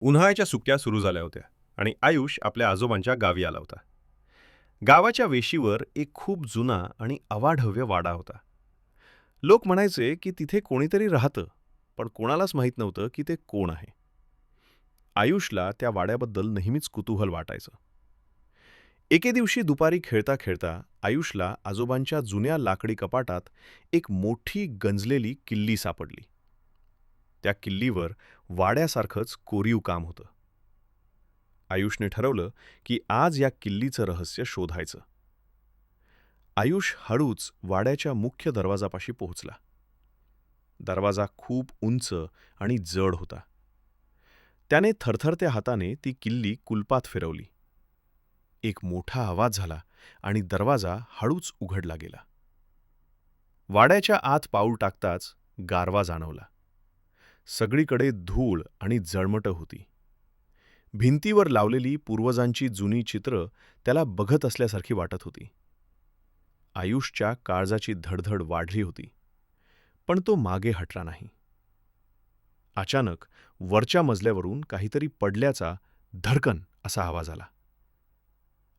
उन्हाळ्याच्या सुट्ट्या सुरू झाल्या होत्या आणि आयुष आपल्या आजोबांच्या गावी आला होता. गावाच्या वेशीवर एक खूप जुना आणि अवाढव्य वाडा होता. लोक म्हणायचे की तिथे कोणीतरी राहतं, पण कोणालाच माहीत नव्हतं की ते कोण आहे. आयुषला त्या वाड्याबद्दल नेहमीच कुतूहल वाटायचं. एके दिवशी दुपारी खेळता खेळता आयुषला आजोबांच्या जुन्या लाकडी कपाटात एक मोठी गंजलेली किल्ली सापडली. त्या किल्लीवर वाड्यासारखंच कोरीव काम होतं. आयुषने ठरवलं की आज या किल्लीचं रहस्य शोधायचं. आयुष हळूच वाड्याच्या मुख्य दरवाजापाशी पोहोचला. दरवाजा खूप उंच आणि जड होता. त्याने थरथरत्या हाताने ती किल्ली कुलपात फिरवली. एक मोठा आवाज झाला आणि दरवाजा हळूच उघडला गेला. वाड्याच्या आत पाऊल टाकताच गारवा जाणवला. सगळीकडे धूळ आणि जळमटं होती. भिंतीवर लावलेली पूर्वजांची जुनी चित्रं त्याला बघत असल्यासारखी वाटत होती. आयुषच्या काळजाची धडधड वाढली होती, पण तो मागे हटला नाही. अचानक वरच्या मजल्यावरून काहीतरी पडल्याचा धडकन असा आवाज आला.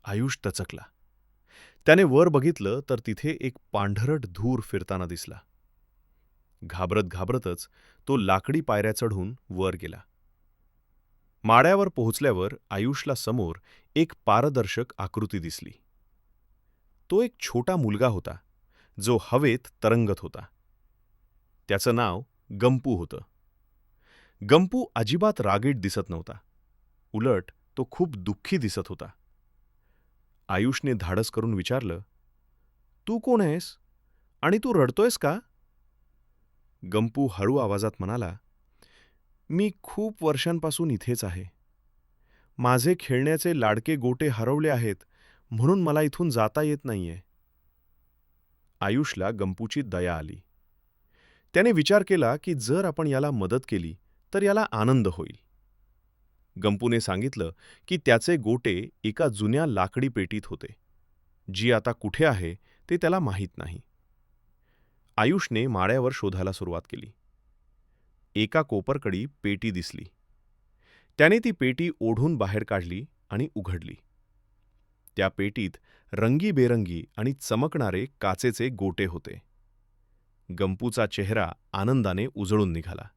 आयुष दचकला. त्याने वर बघितलं तर तिथे एक पांढरट धूर फिरताना दिसला. घाबरत घाबरतच तो लाकडी पायऱ्या चढून वर गेला. माळ्यावर पोहोचल्यावर आयुषला समोर एक पारदर्शक आकृती दिसली. तो एक छोटा मुलगा होता, जो हवेत तरंगत होता. त्याचं नाव गंपू होतं. गंपू अजिबात रागीट दिसत नव्हता. उलट तो खूप दुःखी दिसत होता. आयुषने धाडस करून विचारलं, "तू कोण आहेस? आणि तू रडतोयस का?" गंपू हळू आवाजात म्हणाला, "मी खूप वर्षांपासून इथेच आहे. माझे खेळण्याचे लाडके गोटे हरवले आहेत, म्हणून मला इथून जाता येत नाहीये." आयुषला गंपूची दया आली. त्याने विचार केला की जर आपण याला मदत केली तर याला आनंद होईल. गंपूने सांगितलं की त्याचे गोटे एका जुन्या लाकडी पेटीत होते, जी आता कुठे आहे ते त्याला माहीत नाही. आयुषने माळ्यावर शोधायला सुरुवात केली. एका कोपरकडी पेटी दिसली. त्याने ती पेटी ओढून बाहेर काढली आणि उघडली. त्या पेटीत रंगीबेरंगी आणि चमकणारे काचेचे गोटे होते. गंपूचा चेहरा आनंदाने उजळून निघाला.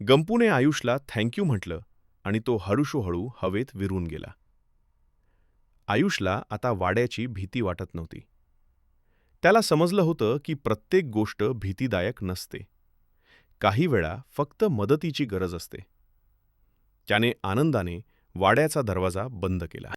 गंपूने आयुषला थँक्यू म्हटलं आणि तो हळूहळू हवेत विरून गेला. आयुषला आता वाड्याची भीती वाटत नव्हती. त्याला समजलं होतं की प्रत्येक गोष्ट भीतीदायक नसते. काही वेळा फक्त मदतीची गरज असते. त्याने आनंदाने वाड्याचा दरवाजा बंद केला.